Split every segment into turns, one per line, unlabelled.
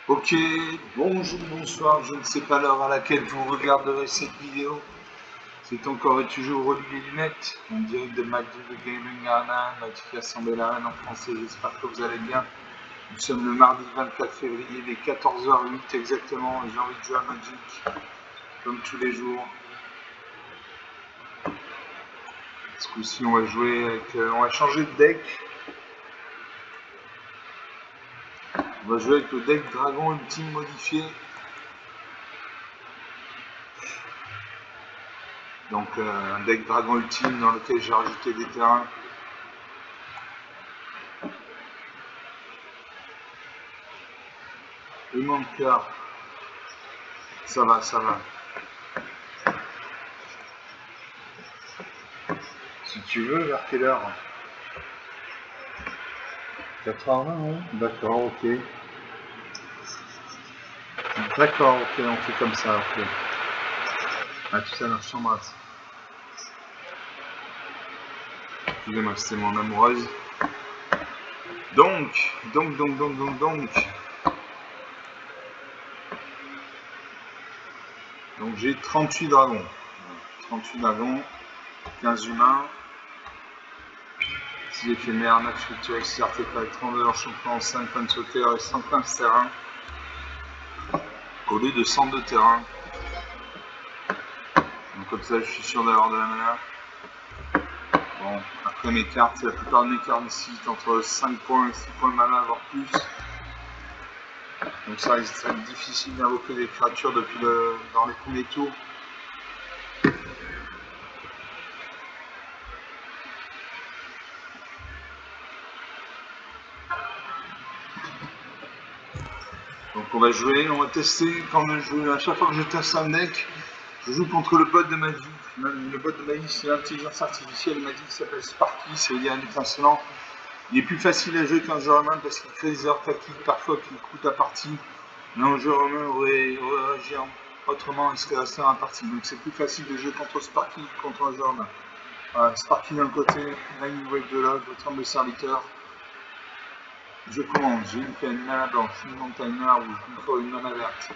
Ok, bonjour, bonsoir, je ne sais pas l'heure à laquelle vous regarderez cette vidéo. C'est encore et toujours Olivier Lunette, en direct de McDo de Gaming Arena, Magic Assemblée Arena en français, j'espère que vous allez bien. Nous sommes le mardi 24 février, il est 14h08 exactement, et j'ai envie de jouer à Magic, comme tous les jours. Ce coup-ci, on va jouer avec, on va changer de deck. On va jouer avec le deck Dragon Ultime modifié. Donc un deck Dragon Ultime dans lequel j'ai rajouté des terrains. Le nom de cœur. Ça va, ça va. Si tu veux, vers quelle heure? 4h20, oui. D'accord, ok. D'accord, ok, on fait comme ça, ok. À tout à l'heure, je t'embrasse. Excusez-moi, c'était mon amoureuse. Donc. Donc j'ai 38 dragons. 38 dragons, 15 humains, 6 éphémères, 9 structures, 6 artefacts, 32 enchantements, 5 points de sauteur et 115 terrains. Au lieu de 102 terrains. Donc comme ça, je suis sûr d'avoir de la mana. Bon, après mes cartes, la plupart de mes cartes ici, entre 5 points et 6 points de mana, voire plus. Donc ça risque d'être difficile d'invoquer des créatures dans les premiers tours. Donc on va jouer, on va tester. À chaque fois que je teste un deck, je joue contre le bot de Magic. Le bot de Magic, c'est l'intelligence artificielle Magic qui s'appelle Sparky, ça veut dire étincelant. Il est plus facile à jouer qu'un joueur humain parce qu'il crée des erreurs tactiques parfois qui coûtent la partie. Mais un joueur humain aurait réagi autrement, il serait resté dans la partie. Donc c'est plus facile de jouer contre Sparky que contre un joueur humain. Voilà, Sparky d'un côté, Lightning Wave de l'autre, votre arme de serviteur. Je commence, j'ai une mana blanche, une montagne, mana rouge, une forêt, une mana verte.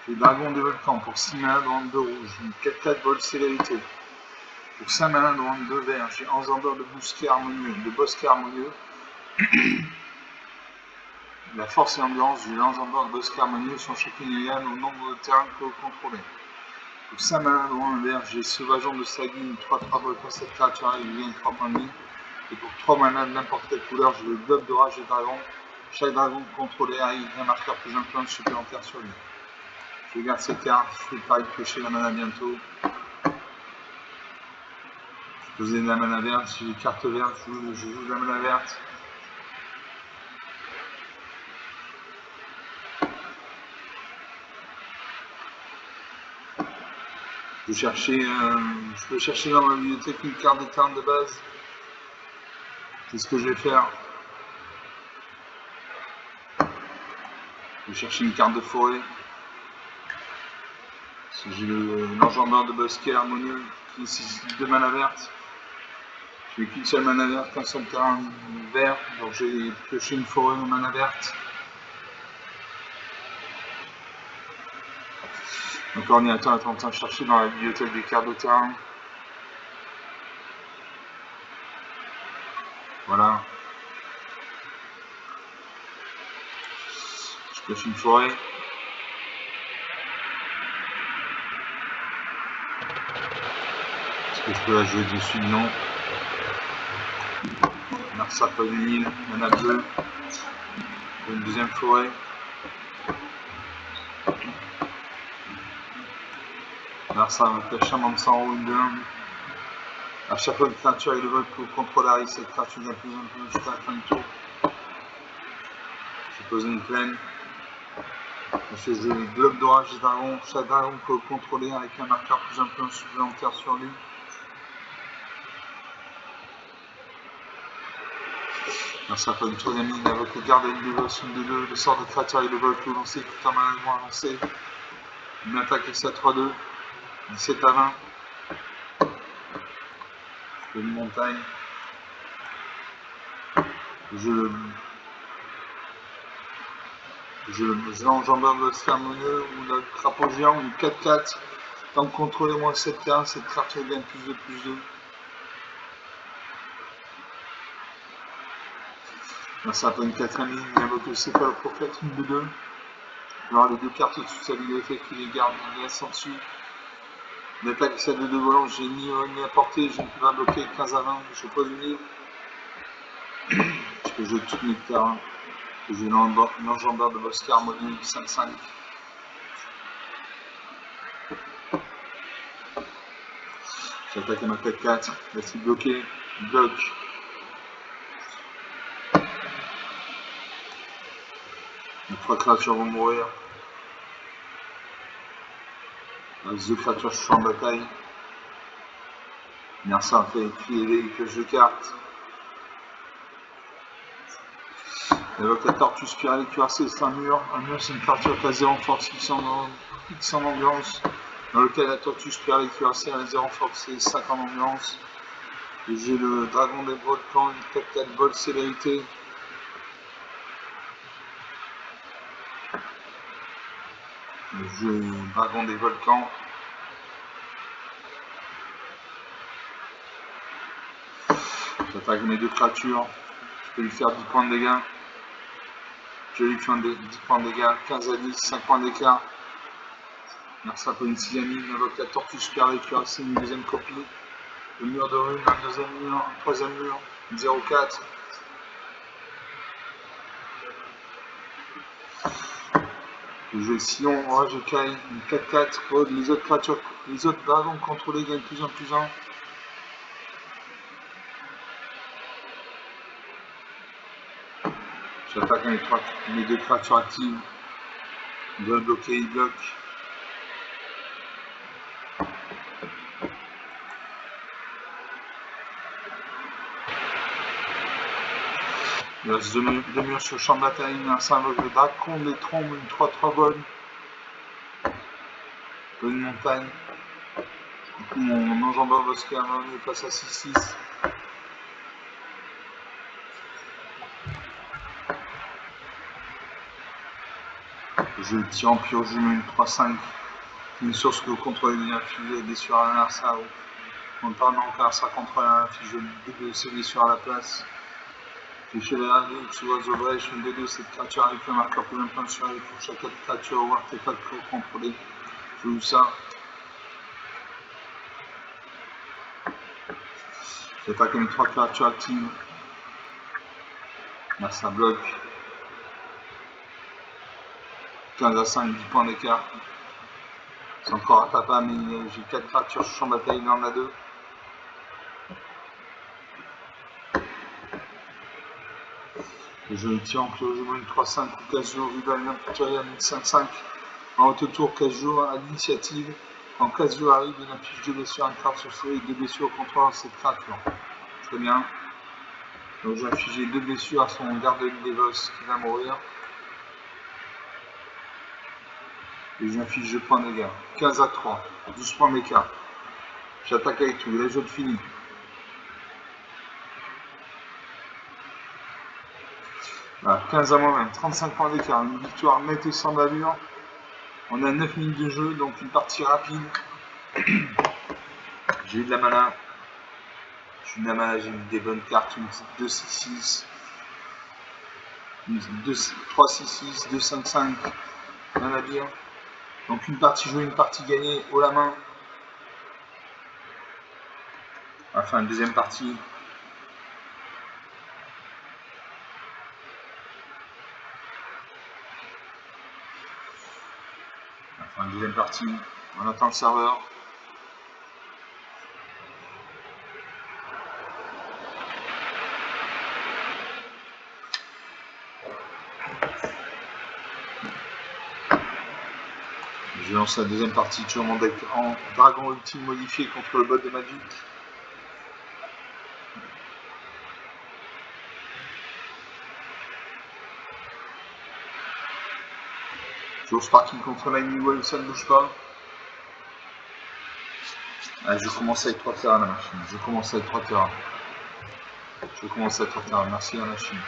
J'ai Dragon de Volcan pour 6 mana de rente 2 rouge, une 4-4 vol célérité. Pour 5 mana de rente 2 vert, j'ai Enjambeur de Bosquet harmonieux. La force et l'endurance du Enjambeur de Bosquet harmonieux sont chacune égales au nombre de terrains que vous contrôlez. Pour 5 mana de rente vert, j'ai Sauvageon de Sagui, une 3-3 vol pour cette créature et une 3 points de vie. Et pour 3 mana de n'importe quelle couleur, j'ai le Globe de Rage des Dragons. Chaque dragon contrôlé a un marqueur plus influence supplémentaire sur lui. Je garde ces cartes, je fais le pari de piocher la mana bientôt. Je posais de la mana verte, si j'ai carte verte, je joue de la mana verte. Je peux chercher dans ma bibliothèque une carte des terrains de base. C'est ce que je vais faire. Je vais chercher une carte de forêt. J'ai l'enjambeur de Bosquet harmonieux qui nécessite 2 mana vertes. Je n'ai qu'une seule mana verte, un seul terrain vert, donc j'ai pioché une forêt en mana verte. Donc l'ordinateur est en train de chercher dans la bibliothèque des cartes de terrain. Voilà. Je pioche une forêt. Est-ce que je peux la jouer dessus? Non. Narsa Nil, mana bleu. Une deuxième forêt. Narsa Chaman de sang une de 1. À chaque fois que une créature est le vote pour contrôler cette créature d'un plus en plus jusqu'à la fin du tour. Je pose une plaine. Je joue le globe d'orage des dragons. Chaque dragon peut contrôler avec un marqueur plus influent supplémentaire sur lui. Merci à toi du troisième ligne, invoque le garde avec dévotion de 2, le sort de créature et le vol que vous lancez, tout en management avancé. Une attaque ici à 3-2, 17 à 20. Je fais une montagne. Je l'enjambeur de l'Oscarmoneux ou le crapaud géant ou 4-4. Tant que contrôler moins 7K, cette carte gagne plus de. Là, ça peut une 4ème ligne, invoque le céphaloprophète, une 2-2. Alors les deux cartes au-dessus, ça lui fait qu'il les garde, il les laisse en dessus. Une attaque celle de 2 volants, j'ai ni à portée, je ne peux pas bloquer 15 à 20, je pose une livre. Je peux jouer toutes mes terrains. J'ai l'enjambeur de l'Oscar Monnaie 5-5. J'attaque à ma 4-4, laisse bloquer, bloque. Les 3 créatures vont mourir. Les 2 créatures, je suis en bataille. Mersa fait crier que je cartes. Évoque la tortue spirale cuirassée, c'est un mur. Un mur, c'est une créature qui a 0 force X en ambiance. Dans lequel la tortue spirale cuirassée a 0 force et 5 en ambiance. Et j'ai le dragon des volcans, une 4-4 vol célérité. Le jeu dragon des volcans. J'attaque mes 2 créatures. Je peux lui faire 10 points de dégâts. Je lui fais 10 points de dégâts, 15 à 10, 5 points d'écart. Merci pour une 6ème ligne, invoque la tortue spirale cuirassée, une 2ème copie. Le mur de rune, un 2ème mur, un 3ème mur, 0-4. Je joue Sillon, Orage et Kai, une 4-4. Les autres créatures, les autres dragons contrôlés gagnent plus 1, plus 1. J'attaque mes 2 créatures actives. Ils doivent bloquer, ils bloquent. Il reste 2 murs sur le champ de bataille, un symbole de dragon, des trombes, une 3-3 bonne. Une montagne. Du coup, mon enjambeur Oscar est passe à 6-6. Je le tire en pure jumeau, une 3-5. Une source que vous contrôlez des infligés des sur un Arsa. En parlant qu'Arsa contrôle un infligé de ses blessures à la place. Les chevaliers sous oiseau brèche, une 2-2, cette créature avec un marqueur plus d'un point sur elle pour chaque créature ou artefact que vous contrôlez. Je joue ça. J'attaque mes 3 créatures actives. Là, ça bloque. 15 à 5, 10 points d'écart. C'est encore à papa, mais j'ai 4 créatures sur champ de bataille, il en a 2. Et je le tire en plus au une 3-5 ou 15 jours, rival Imperial 5-5. En haute tour, 15 jours à l'initiative. En 15 jours arrive une affiche de blessure, une carte sur feu et 2 blessures au contrôle de cette créature. Très bien. Donc j'ai infligé 2 blessures à son garde des boss qui va mourir. Et j'inflige 2 points de dégâts. 15 à 3, 12 points d'écart. J'attaque avec tout, les jeux de fini. Voilà, 15 à moins 20, 35 points d'écart, une victoire nette et sans bavure. On a 9 minutes de jeu, donc une partie rapide. J'ai eu de la mana. J'ai eu de la mana, j'ai eu des bonnes cartes, une 2-6-6, une 3-6-6, 2-5-5, rien à dire. Donc une partie jouée, une partie gagnée, haut la main. Enfin, une deuxième partie. Enfin, une deuxième partie. On attend le serveur. Je lance la deuxième partie, toujours mon deck en dragon ultime modifié contre le bot de Magic. Toujours Sparking contre Lightning Wave, ça ne bouge pas. Ah, je commence avec 3 terrains la machine. Je commence avec 3 terrains. Merci la machine.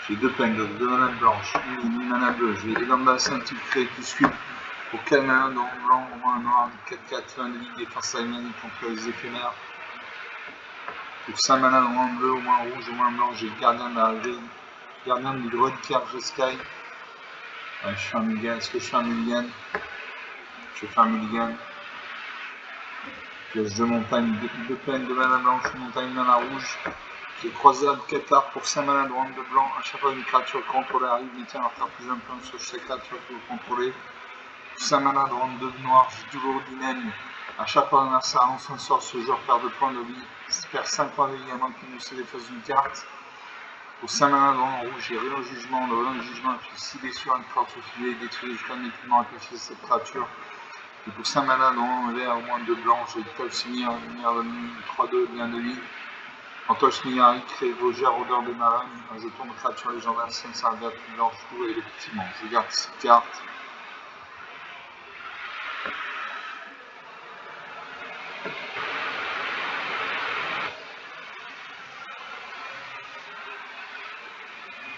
J'ai 2 peines, donc 2 manas blanches, une mana bleue. Je vais élambacer un type crépuscule pour quel mana dans le blanc, au moins un noir, 4-4, fin de ligue, défense alémanique contre les éphémères. Pour 5 mana, au moins bleu, au moins rouge, au moins blanc, j'ai le gardien de la gardien du Druid Carve Sky. Ouais, je fais un mulligan. Est-ce que je fais un mulligan? Je fais un mulligan. Piège de montagne, 2 peines, 2 mana blanche, montagne, mana rouge. J'ai croisade 4 arbres pour 5 mana de ronde de blanc. À chaque fois une créature contrôlée arrive, mettez un faire plus un plan sur chaque créature que vous contrôlez. 5 mana de ronde de noir, j'ai toujours dyname. À chaque fois un adversaire lance un sort, ce joueur perd 2 points de vie. Il perd 5 points de vie avant qu'il ne se défausse d'une carte. Pour 5 mana de ronde rouge, j'ai rien au jugement. Le rien de jugement est si blessure, une créature filée, détruit jusqu'à un équipement affiché cette créature. Et pour 5 mana de ronde vert, au moins 2 blancs, j'ai Tolsimir, lumière de nuit, 3-2, bien de ligne. En Tolsimir, crée Vogère, odeur de marine, un jeton de créature légendaire, 5 vert, blanche, tout et le petit monstre. Je garde 6 cartes.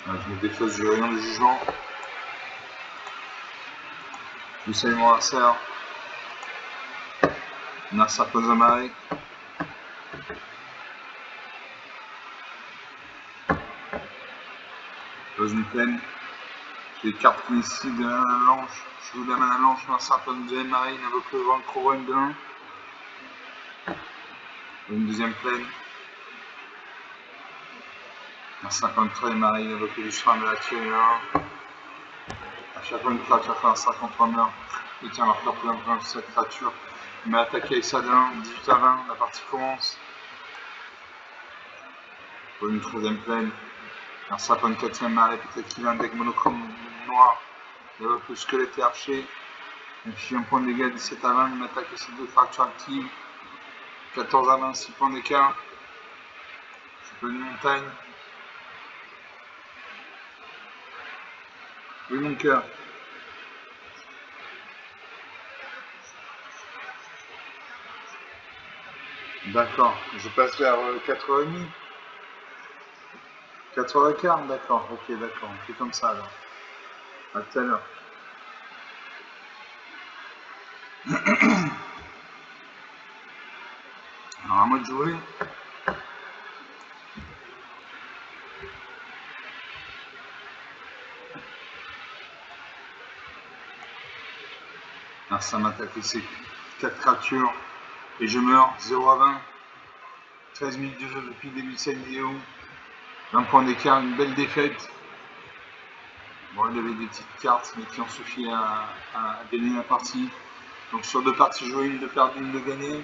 Je me défausse du rayon de jugement. Je salue mon adversaire. Narsa Pozamare. Pose une peine. J'ai les cartes qui ici de la mana blanche. Je joue de la mana blanche, Narsa Pozamare, invoque le vent, couronne de 1. Une deuxième peine. Narsa Pozamare, invoque le chemin de la tirure. À chaque fois une créature fait un 53 meurt. Il tient leur cœur plein de cette créature. Il m'a attaqué avec ça de 1, 18 à 20, la partie commence. Pour une troisième plaine. Un 54e marée, peut-être qu'il a un deck monochrome noir. Il évoque le squelette et archer. Il fait un point de dégâts, 17 à 20, il m'attaque avec ses 2 fractures actives. 14 à 20, 6 points d'écart. Je peux une montagne. Oui mon cœur. D'accord, je passe vers 4h30. 4h15, d'accord, ok, d'accord, on fait comme ça alors. À tout à l'heure. Alors à moi de jouer. Alors ça m'attaque ces 4 créatures et je meurs 0 à 20. 13 minutes de jeu depuis le début de cette vidéo. 20 points d'écart, une belle défaite. Bon, il y avait des petites cartes, mais qui ont suffi à gagner la partie. Donc sur 2 parties jouées, une de perdue, une de gagnée.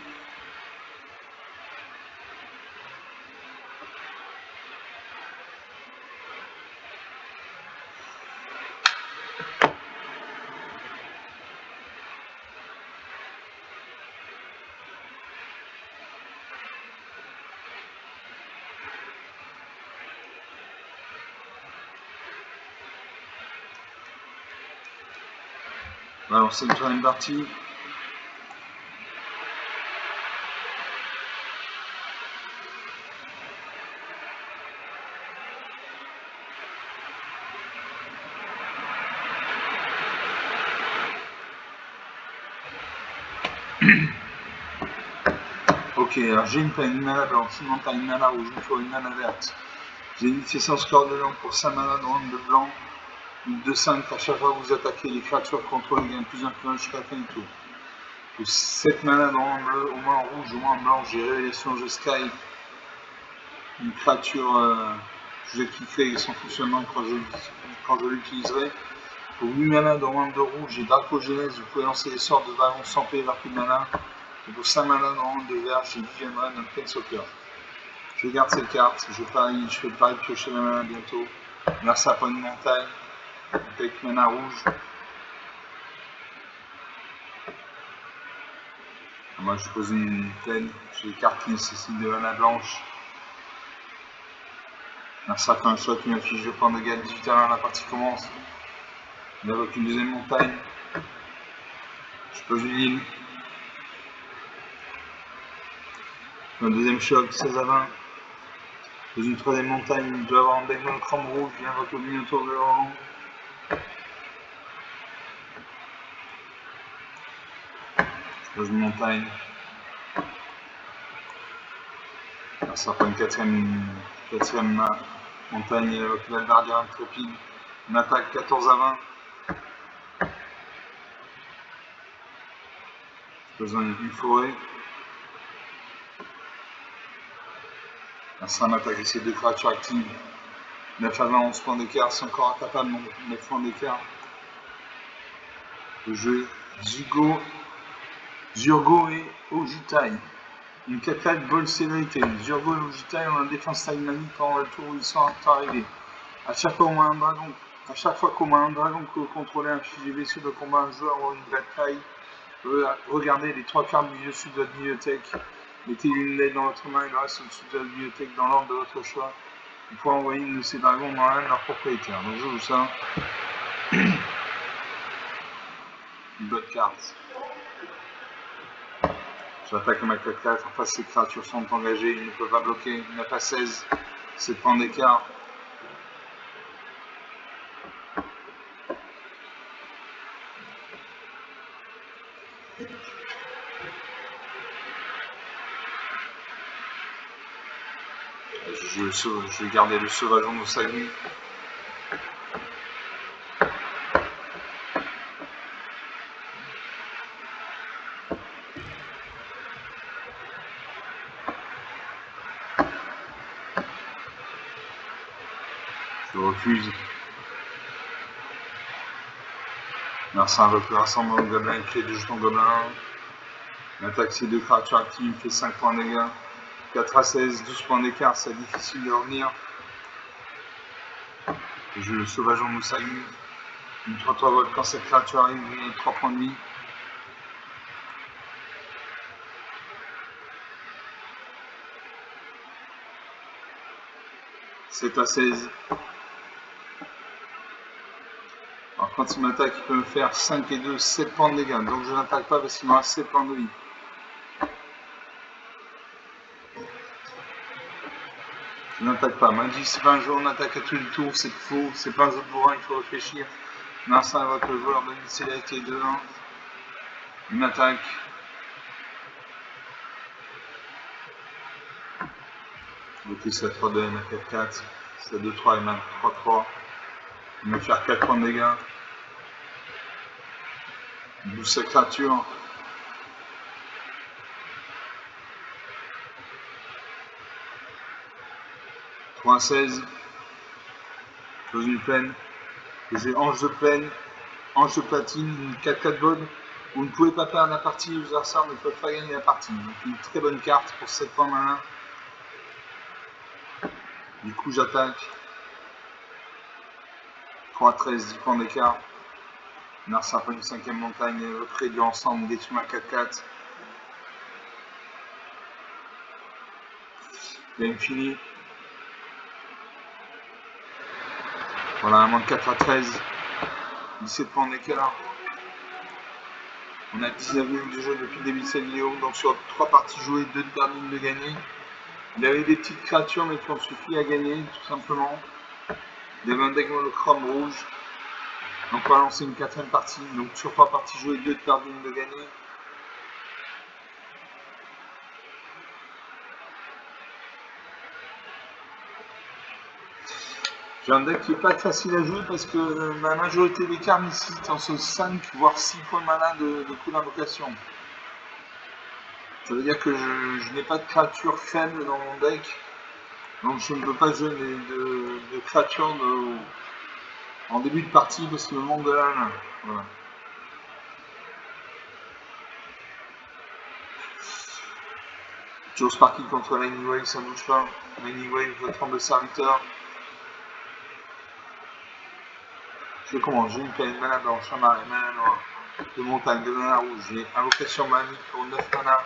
On va lancer une troisième partie. Ok, alors j'ai une peine, une mana blanche, une montagne, une mana rouge, une forêt, une mana verte. J'ai initié sans score de langue pour 5 mana de ronde de blanc. Une 2-5, à chaque fois que vous attaquez les créatures contrôlées, gagnent plus un jusqu'à la fin du tour. Pour 7 mana de ronde bleu, au moins rouge, au moins blanc, j'ai révélation de Sky. Une créature, je vais cliquer son fonctionnement quand je l'utiliserai. Pour 8 mana de ronde de rouge, j'ai Dracogenèse, vous pouvez lancer des sorts de dragon sans payer leur plus de mana. Et pour 5 mana de ronde de vert, j'ai Vivian Ren, un Planeswalker. Je garde cette carte, je fais le pari de piocher la mana bientôt. Là, ça prend une montagne, avec mana rouge. Moi, je pose une plaine, j'ai des cartes qui nécessitent de mana blanche. Un certain choix qui m'affiche de point de dégâts 18 à 1, la partie commence. Il invoque une deuxième montagne. Je pose une île. Un deuxième choc, 16 à 20. Dans une troisième montagne, il doit avoir un bec dans le chrome rouge, il invoque le Minotaure blanc. Dans une montagne. Alors, ça prend une quatrième montagne avec l'Alvardia intrépide. On attaque 14 à 20. Besoin d'une forêt. Ça m'attaque ces deux créatures actives. 9 à 20, 11 points d'écart, c'est encore incapable, 9 points d'écart. Le jeu Zurgo et Ojutai. Une 4-4 vol sévérité. Zurgo et Ojutai ont la défense dynamique pendant le tour où ils sont arrivés. À chaque fois qu'au moins un dragon peut contrôler un fusil sur le combat, un joueur ou une bataille peut regarder les 3 cartes du dessus de votre bibliothèque. Mettez une lettre dans votre main et le reste au-dessus de la bibliothèque dans l'ordre de votre choix. Vous pouvez envoyer une de ces dragons dans l'un de leurs propriétaires. Donc je joue ça. Une bonne carte. J'attaque ma 4-4. En face, ces créatures sont engagées. Ils ne peuvent pas bloquer. 9 à 16. 7 points d'écart. Je vais garder le sauvageon de Sagu. Je refuse. Merci invoque le rassemblement de gobelins et crée 2 jetons gobelins. L'attaque ces deux créatures actives fait 5 points de dégâts. 4 à 16, 12 points d'écart, c'est difficile de revenir. Je joue le sauvageon Moussaï. Une 3-3 volt quand cette créature arrive, vous gagnez 3 points de vie. « 7 à 16. Alors quand il m'attaque, il peut me faire 5 et 2, 7 points de dégâts. Donc je n'attaque pas parce qu'il me reste 7 points de vie. Je n'attaque pas. Magie, c'est pas un jeu, on attaque à tous les tours, c'est faux. C'est pas un jeu de bourrin, il faut réfléchir. Narcin invoque le joueur de célérité de 1. Une attaque. Bloquer sa 3-2, ma 4-4. Sa 2-3 et ma 3-3. Il me faire 4 points de dégâts. Il bouge sa créature. « 3 à 16. Dans une plaine. J'ai ange de plaine, ange de platine, une 4-4 bonne. Vous ne pouvez pas perdre la partie, les adversaires ne peuvent pas gagner la partie. Donc une très bonne carte pour 7 points malin. Du coup j'attaque. 3 à 13, 10 points d'écart. Narcin prend une 5ème montagne, recrée du ensemble, détruit ma 4-4. Game fini. Voilà, un moins de 4 à 13. 17 points d'écart. On a 19 minutes de jeu depuis le début de cette vidéo. Donc sur 3 parties jouées, 2 de perdu, 1 de gagné. Il y avait des petites créatures mais qui ont suffi à gagner tout simplement. Il y avait un deck dans le chrome rouge. Donc on va lancer une 4ème partie. Donc sur 3 parties jouées, 2 de perdu, 1 de gagné. J'ai un deck qui n'est pas facile à jouer parce que la majorité des cartes nécessitent entre 5 voire 6 points de mana de coup d'invocation. Ça veut dire que je n'ai pas de créatures faibles dans mon deck. Donc je ne peux pas jouer de créatures en début de partie parce qu'il me manque de la main. Voilà. Joe Sparky contre Lightning Wave, ça ne bouge pas. Lightning Wave, votre arme de serviteur. Je commence, j'ai une planète mana blanche, un marais, mana noire, de montagne, de mana rouge, j'ai invocation manique pour 9 mana,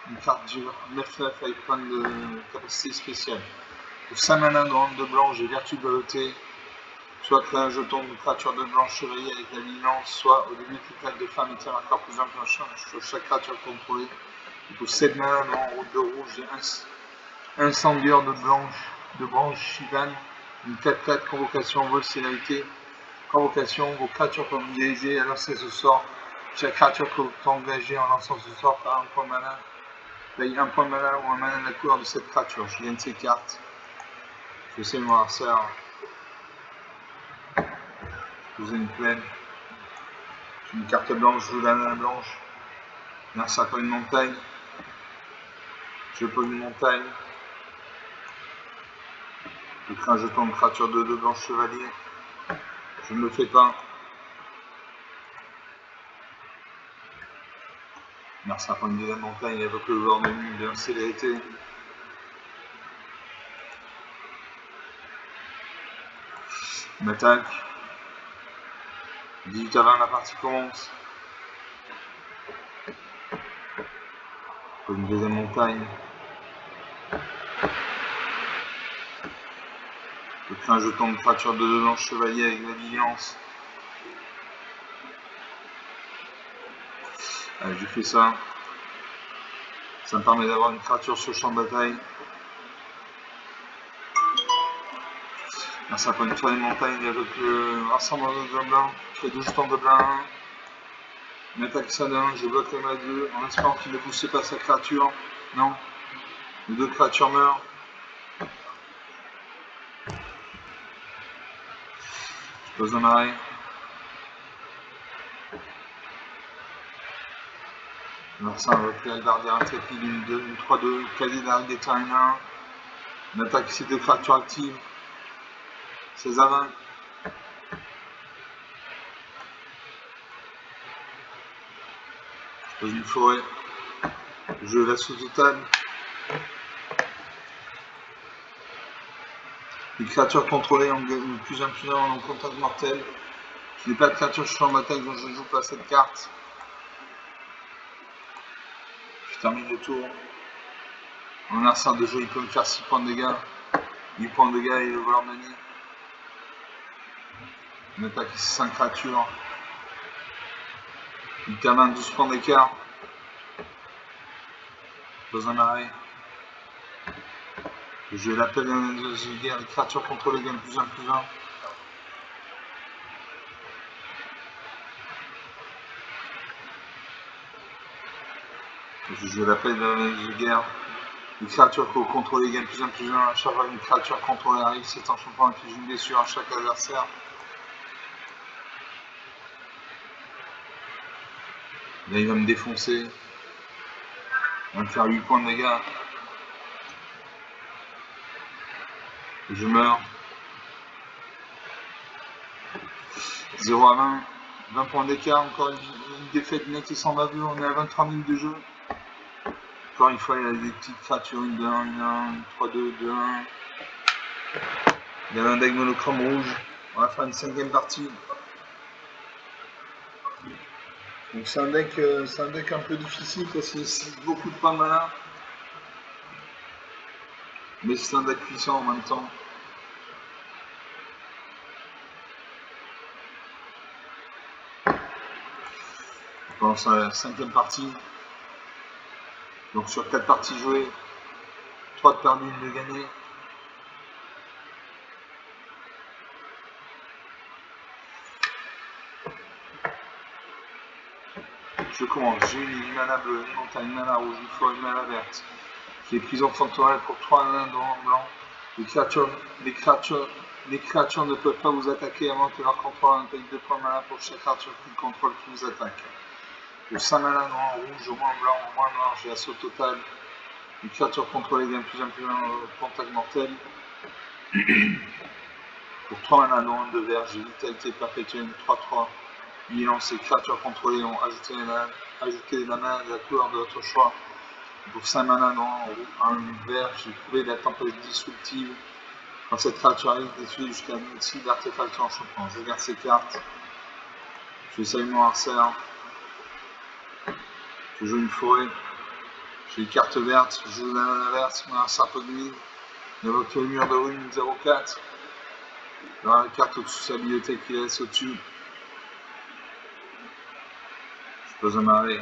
une carte du 9-9 avec plein de capacités spéciales. Pour 5 mana dans de blanc, j'ai vertu de loyauté, soit créer un jeton de créature de blanche chevalier avec la vigilance, soit au début toute claque de femme et tire encore plus un sur chaque créature contrôlée. Et pour 7 mana dans route de rouge, j'ai incendiaire de blanche, de branche Shivan, une 4-4, convocation, vol, scénarité, convocation, vos créatures peuvent vous diriger à lancer ce sort. Chaque créature que vous engagez en lançant ce sort par un point de mana, paye un point de mana ou un mana de la couleur de cette créature. Je gagne ces cartes. Je sais mon adversaire. Je vous ai une plaine. J'ai une carte blanche, je joue la mana blanche. L'adversaire comme une montagne. Je pose une montagne. Je crée un jeton de créature de 2 blanches chevalier. Je ne le fais pas. L'adversaire prend une deuxième montagne, il évoque le joueur de nuit de célérité. Il m'attaque. 18 à 20, la partie commence. Une deuxième montagne. Je crée un jeton de créature de 2 blanches chevalier avec l'alliance. Allez, je fais ça. Ça me permet d'avoir une créature sur le champ de bataille. Là, ça prend une troisième montagne avec le rassemblement de gobelins. Je fais 2 jetons de gobelins 1. Il m'attaque ça d'un, je bloque le ma 2 en espérant qu'il ne pousse pas sa créature. Non. Les 2 créatures meurent. Je pose un arrêt. Alors ça, on va faire le gardien intrépide, une 3-2, cadet d'arrêt des terrains 1. On attaque ces 2 créatures actives. 16 à 20. Je pose une forêt. Je laisse au total. Les créatures contrôlées ont une plus 1/+1 en contact mortel. Je n'ai pas de créature sur ma bataille, donc je ne joue pas cette carte. Je termine le tour. En arsenal de jeu, il peut me faire 6 points de dégâts. 8 points de dégâts et le voleur manie. Il attaque ici 5 créatures. Il termine 12 points d'écart. Dans un arrêt. Je l'appelle de guerre. Les créatures contrôlées gagnent plus 1/+1. Je l'appelle de guerre. Les créatures que vous contrôlez gagnent plus 1/+1. À chaque fois qu'une créature contrôlée arrive, c'est un champion qui joue une blessure à chaque adversaire. Là, il va me défoncer. Il va me faire 8 points de dégâts. Et je meurs. 0 à 20. 20 points d'écart. Encore une défaite nette et sans bavure. On est à 23 minutes de jeu. Encore une fois, il y a des petites créatures. Une 2-1, une 1, une 3-2, 2-1. Il y a un deck monochrome rouge. On va faire une 5e partie. Donc c'est un deck un peu difficile parce qu'il y a beaucoup de points de mana. Mais c'est un deck puissant en même temps. On commence à la 5e partie. Donc sur 4 parties jouées, 3 de perdues, 1 de gagnées. Je commence, j'ai une mana bleue, une montagne, une mana rouge, une forêt, une mana verte, qui est prison temporelle pour 3 manas en blanc. Les créatures ne peuvent pas vous attaquer avant que leur contrôle ait un paye de 3 mana pour chaque créature qu'ils contrôlent qui vous attaque. Pour 5 manas noir, rouge, au moins blanc, au moins noir, j'ai assaut total. Les créatures contrôlées gagnent plus 1/+1 au contact mortel. Pour 3 manas noir, 2 vert, j'ai vitalité perpétuelle, 3-3. Bilan, ces créatures contrôlées ont ajouté les manas de la couleur de votre choix. Pour 5 manas noir, un vert, j'ai trouvé la tempête disruptive. Quand cette créature arrive, détruit jusqu'à 6 d'artefacts en champion. Je garde ces cartes. Je salue mon adversaire. Je joue une forêt. J'ai une carte verte. Je joue la mana verte. Mon adversaire peut gagner. Il invoque le mur de ruine 0-4. Dans la carte au-dessus de sa bibliothèque qui laisse au-dessus. Je pose un arrêt.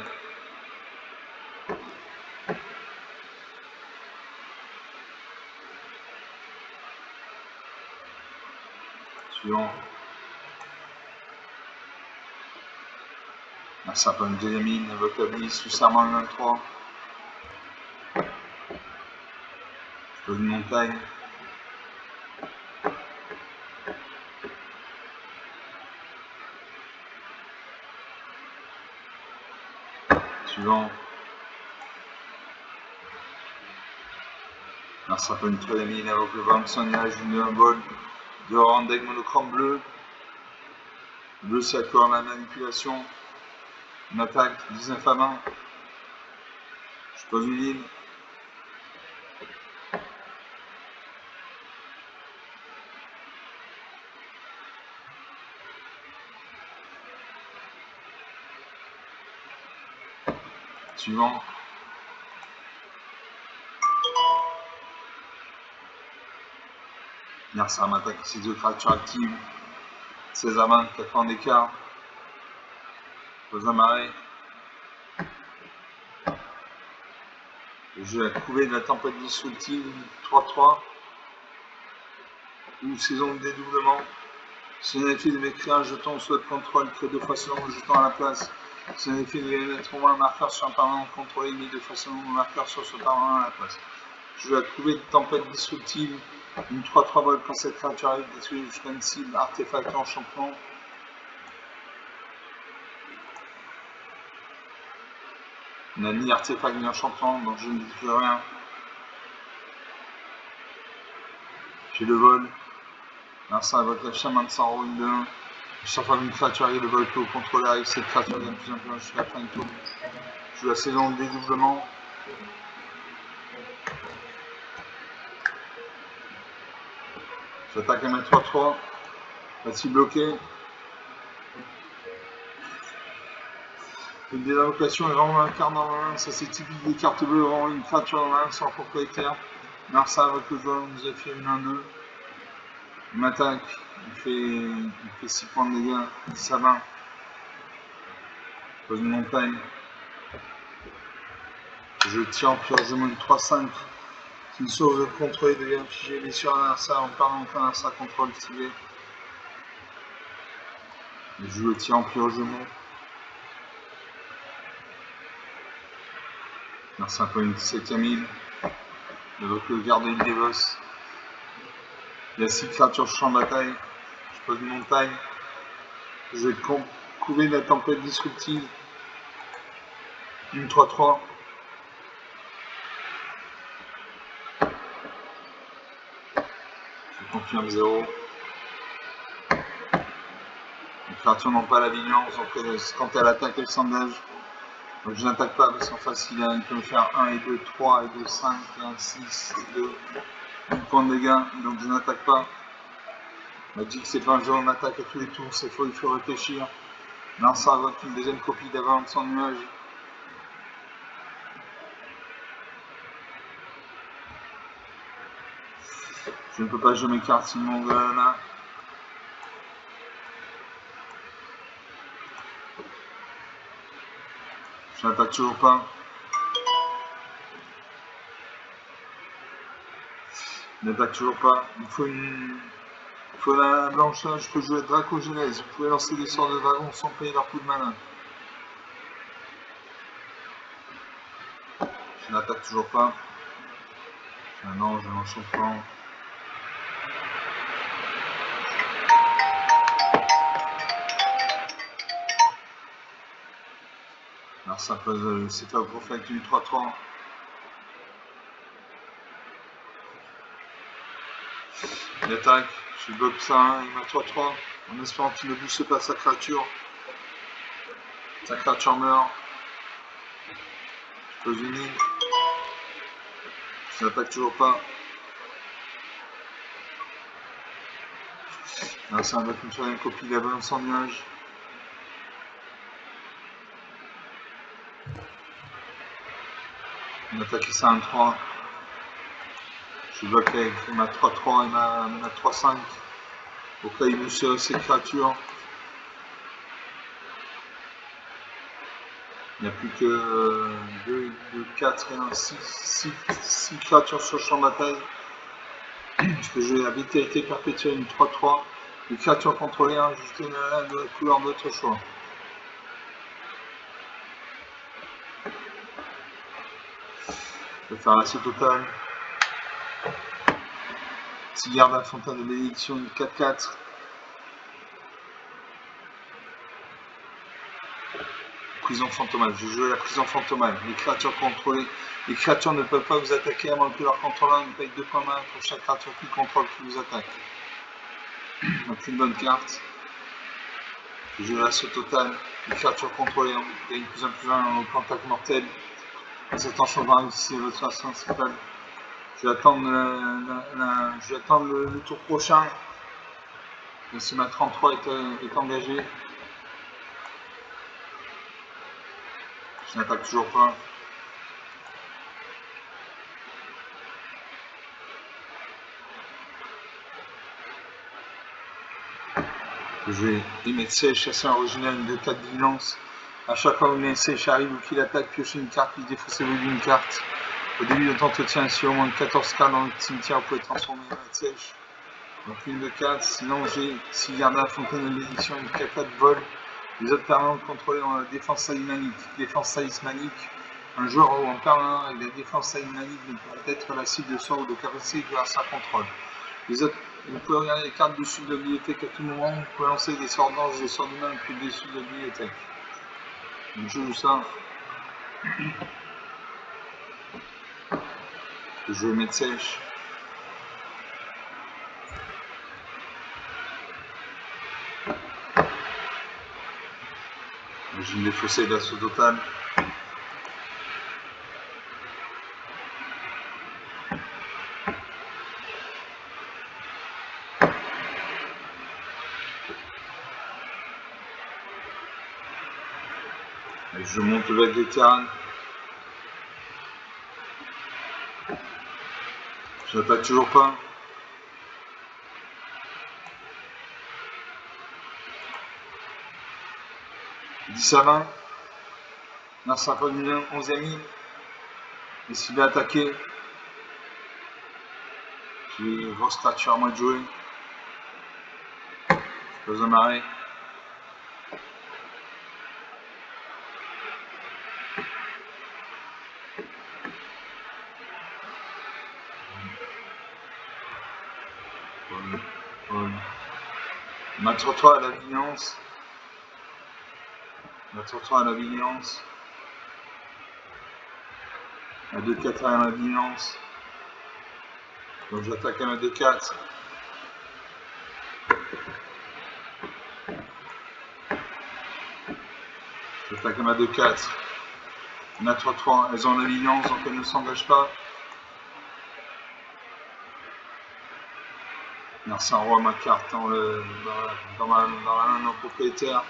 Suivant. Un serpent de la mine, invoque la blisse, sous serment 23. Je pose une montagne. Suivant. Un serpent de la mine, invoque le vent de son nuage, une vol de Randeg monochrome bleu. Bleu, c'est accord à la manipulation. Une attaque, 19 à 20. Je pose une ligne. Suivant. Mercer m'attaque 6 de créatures actives. 16 à 20, 4 points d'écart. Pose un marais. Le jeu a couvé de la tempête disruptive 3-3. Ou saison de dédoublement. Si un effet de m'écrire un jeton soit de contrôle, crée 2 fois selon le jeton à la place. Si un effet de mettre au moins un marqueur sur un parent contrôlé, mis 2 fois selon le marqueur sur ce parent à la place. Je vais couver de tempête disruptive. Une 3-3 vol quand cette créature arrive, détruit jusqu'à une cible, artefact en champion. On n'a ni artefact ni enchantement, donc je ne dis plus rien. J'ai le vol. Là, ça invoque la chaman de sang roule de 1. Chaque fois qu'une créature arrive, le vol peut au contrôleur avec cette créature devient plus influente jusqu'à la fin du tour. Je joue la saison de dédoublement. J'attaque à ma 3-3. Va-t-il bloquer? Une désinvocation est vraiment un quart dans la main, ça c'est typique des cartes bleues, vraiment une créature dans la main sans propriétaire. Narsa avec le joueur nous a fait une 1-2. Il m'attaque, il fait 6 points de dégâts, 10 à 20. Pose une montagne. Je tire en purgement une 3-5. C'est une source de contrôle et devient figé blessure à Narsa en parlant qu'un Narsa contrôle ciblé. Je le tire en purgement. Narsa pour une 7ème île. Donc le garder une des boss. Il y a 6 créatures sur champ de bataille. Je pose une montagne. Je vais couver de la tempête disruptive. Une 3-3. Je confirme 0. Les créatures n'ont pas la vigilance, donc quand elle attaque, elle s'engage. Donc je n'attaque pas parce qu'en face il peut me faire 1 et 2, 3 et 2, 5, et 1, 6, et 2, 1 point de dégâts, donc je n'attaque pas. Magic c'est pas un jeu, on attaque à tous les tours, il faut réfléchir. Là ça invoque une deuxième copie d'avant de son nuage. Je ne peux pas jouer mes cartes sinon mon gars là. Je n'attaque toujours pas. Je n'attaque toujours pas. Il faut la blancheur, je peux jouer Dracogenèse. Vous pouvez lancer des sorts de dragon sans payer leur coup de mana. Je n'attaque toujours pas. Maintenant, je l'enchantement. Alors ça pose, c'est pas au prophète du 3-3. Il attaque, je bloque ça, il m'a 3-3, en espérant qu'il ne booste pas sa créature. Sa créature meurt. Je pose une ligne. Je n'attaque toujours pas. Là, ça va me faire une copie d'avance sans nuage. On attaque ça à 1-3. Je bloque avec ma 3-3 et ma 3-5. Au cas où il booste ses créatures. Il n'y a plus que 2, 4 et 1, 6 créatures sur le champ de bataille. Je peux jouer la vitalité perpétuelle, une 3-3. Les créatures contrôlées, ajustez la couleur de votre choix. Je vais faire l'assaut total. 6 gardes à fontaine de bénédiction, une 4-4. Prison fantomale. Je joue la prison fantomale. Les créatures contrôlées. Les créatures ne peuvent pas vous attaquer à moins que leur contrôleur ne paye 2 points main pour chaque créature qui contrôle qui vous attaque. Donc une bonne carte. Je joue l'assaut total. Les créatures contrôlées gagnent plus 1/+1 au contact mortel. Cet enchant ici votre phase principale. Je vais attendre, le tour prochain. Même si ma 33 est engagée. Je n'attaque toujours pas. Je vais émettre sèche, chasseur original de 4 vigilance. A chaque fois que une sèche arrive ou qu'il attaque, piochez une carte, puis défaussez-vous d'une carte. Au début de votre entretien, si au moins de 14 cartes dans le cimetière, vous pouvez transformer une sèche. Donc une de 4, sinon j'ai 6 gardes à fontaine de bénédiction, une 4 vol. Les autres permanents contrôlés ont la défense talismanique. Défense talismanique, un joueur en permanent avec la défense talismanique ne pourra être la cible de sort ou de capacité grâce à contrôle. Les autres, vous pouvez regarder les cartes dessus de la bibliothèque à tout moment, vous pouvez lancer des sorts d'ange, des sorts d'humain depuis le dessus de la bibliothèque. Donc je joue ça. Je vais mettre sèche. Je vais me défausser d'assaut total. Et je monte le bec des terrains. Je n'attaque toujours pas. « 10 à 20. Dans 51, 11 amis. Décidé d'attaquer. J'ai une grosse créature à moi de jouer. Je pose un arrêt. Ma 33 à la vigilance. Ma 33 à la vigilance. La 2-4 à la vigilance. Donc j'attaque à ma 2-4. J'attaque à ma 2-4. Ma 3-3, elles ont la vigilance donc elles ne s'engagent pas. Merci un roi ma carte dans la main de mon propriétaire.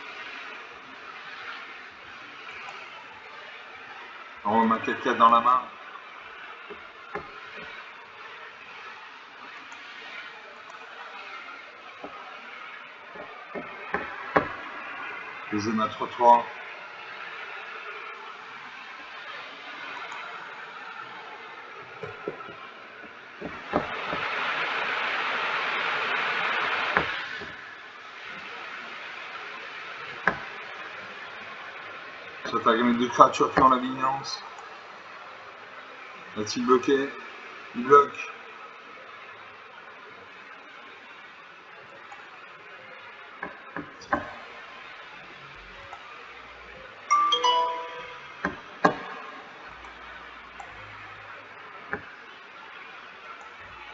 Un roi ma 4-4 dans la main. Je joue ma 3-3. J'attaque avec 2 créatures qui ont la vigilance. Va-t-il bloquer? Il bloque.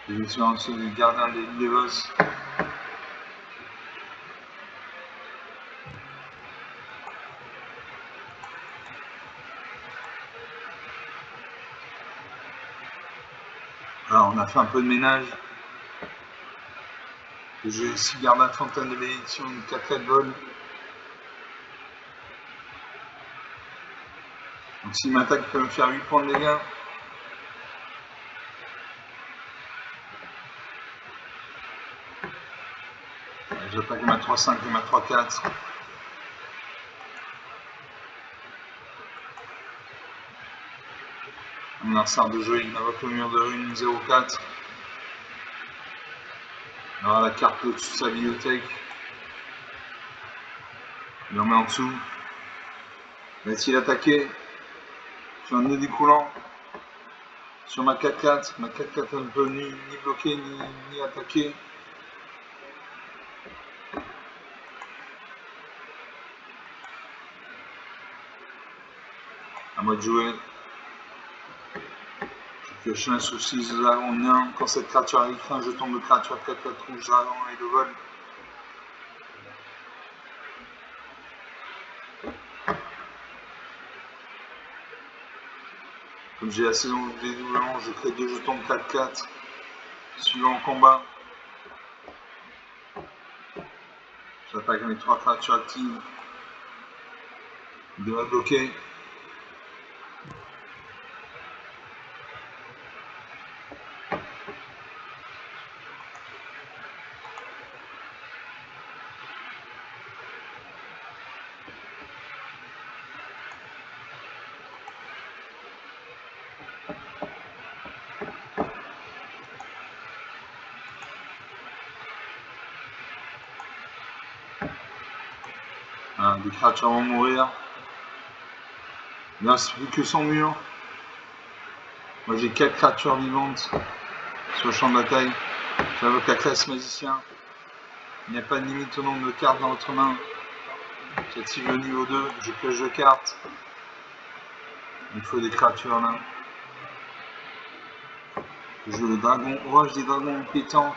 Je suis en dessous du gardien des Lévos. Alors on a fait un peu de ménage. J'ai 6 gardes à fontaine de bénédiction, une 4-4 vol. Donc s'il m'attaque, il peut me faire 8 points de dégâts. J'attaque ma 3-5 et ma 3-4. Mon adversaire de jeu, il invoque le mur de rune 0-4. On aura la carte au-dessus de sa bibliothèque. Il en met en dessous. Va-t-il attaquer sur un nœud découlant sur ma 4-4. Ma 4-4 ne peut ni bloquer ni attaquer. À moi de jouer. Je pioche un souci de dragon nain. Quand cette créature arrive, un jeton de créature 4-4 rouge dragon et le vol. Comme j'ai assez de dédoublement, je crée 2 jetons de 4-4. Suivant le combat. J'attaque mes 3 créatures actives. De la bloquer. Des créatures vont mourir. Il ne reste plus que son mur. Moi j'ai 4 créatures vivantes sur le champ de bataille. J'invoque la classe magicien. Il n'y a pas de limite au nombre de cartes dans votre main. J'active le niveau 2, je pioche 2 cartes. Il faut des créatures là. Je joue le dragon, orage des dragons pétants.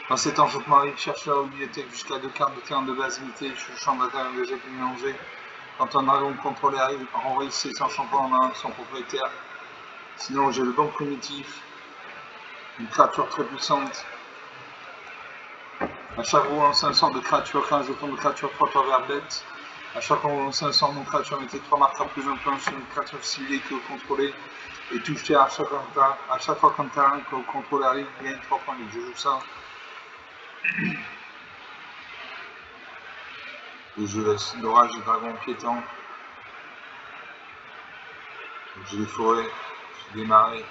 Dans cet enchantement arrive, cherche à la bibliothèque jusqu'à 2 cartes de terrain de base limitée. Je suis le champ de bataille engagé pour mélanger. Quand un dragon contrôlé arrive, renvoyez ses enchantements en main son propriétaire. Sinon, j'ai le don primitif. Une créature très puissante. À chaque fois, on lance un sort de créature, crée un jeton de créature 3 vers bête. À chaque fois, on lance un sort de créature, mettez 3 marqueurs plus un sur une créature ciblée que vous contrôlez. Et touchez à chaque fois qu'un terrain que vous contrôlez arrive, il gagne 3 points de vie. Je joue ça. Et je laisse l'orage des dragons piétants. J'ai des forêts, j'ai des marais,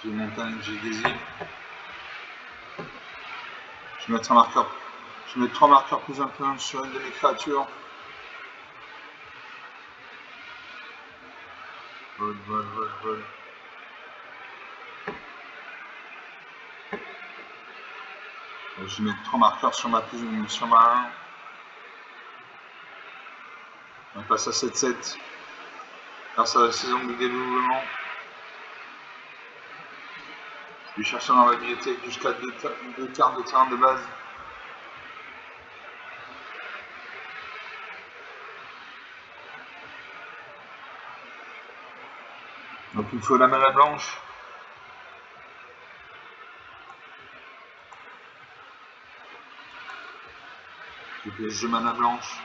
j'ai des montagnes, j'ai des îles. Je vais mettre un marqueur. Je mets 3 marqueurs plus un sur une de mes créatures. Vol. Je vais mettre 3 marqueurs sur ma 1. On passe à 7-7. Grâce à la saison du dédoublement. Je vais chercher dans la bibliothèque jusqu'à 2 cartes de terrain de base. Donc il faut la mana blanche. Je pioche 2 mana blanche.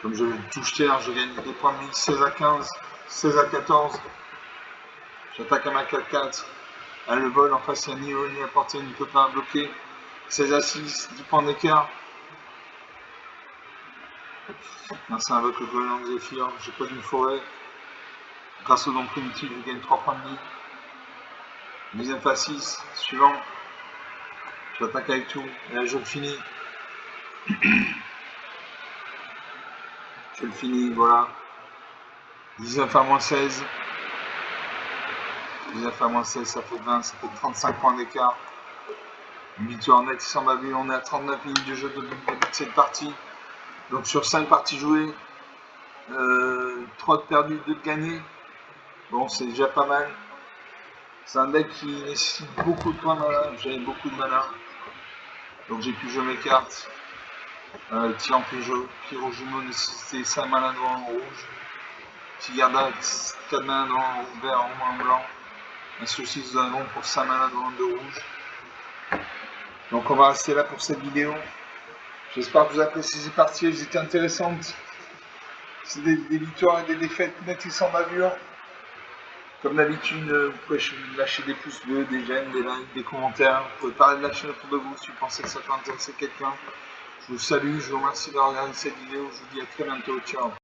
Comme je touche terre, je gagne des points de vie 16 à 15, 16 à 14. J'attaque à ma 4-4. Elle le vol en face, il n'y a ni haut ni à portée, il ne peut pas bloquer. 16 à 6, 10 points d'écart. Merci à invoque le goéland Zéphyr, j'ai pas d'une forêt. Grâce au don primitif, je gagne 3 points de vie. Deuxième phase 6, suivant. J'attaque avec tout, et là je le finis. Je le finis, voilà. 19 à moins 16. 19 à moins 16, ça fait 20, ça fait 35 points d'écart. Une victoire nette sans Babylone, on est à 39 minutes de jeu depuis le début de cette partie. Donc sur 5 parties jouées, 3 de perdues, 2 de gagnés. Bon, c'est déjà pas mal. C'est un deck qui nécessite beaucoup de points de mana. J'avais beaucoup de mana. Donc j'ai pu jouer mes cartes. Tyran Pyro Jumeau nécessitait 5 mana devant en rouge. Tigardax, 4 mana devant en vert, en blanc. Un saucisse dragon pour 5 mana devant de rouge. Donc on va rester là pour cette vidéo. J'espère que vous appréciez ces parties, elles étaient intéressantes. C'est des victoires et des défaites nettes et sans bavure. Comme d'habitude, vous pouvez lâcher des pouces bleus, des j'aime, des likes, des commentaires. Vous pouvez parler de la chaîne autour de vous si vous pensez que ça peut intéresser quelqu'un. Je vous salue, je vous remercie d'avoir regardé cette vidéo. Je vous dis à très bientôt. Ciao.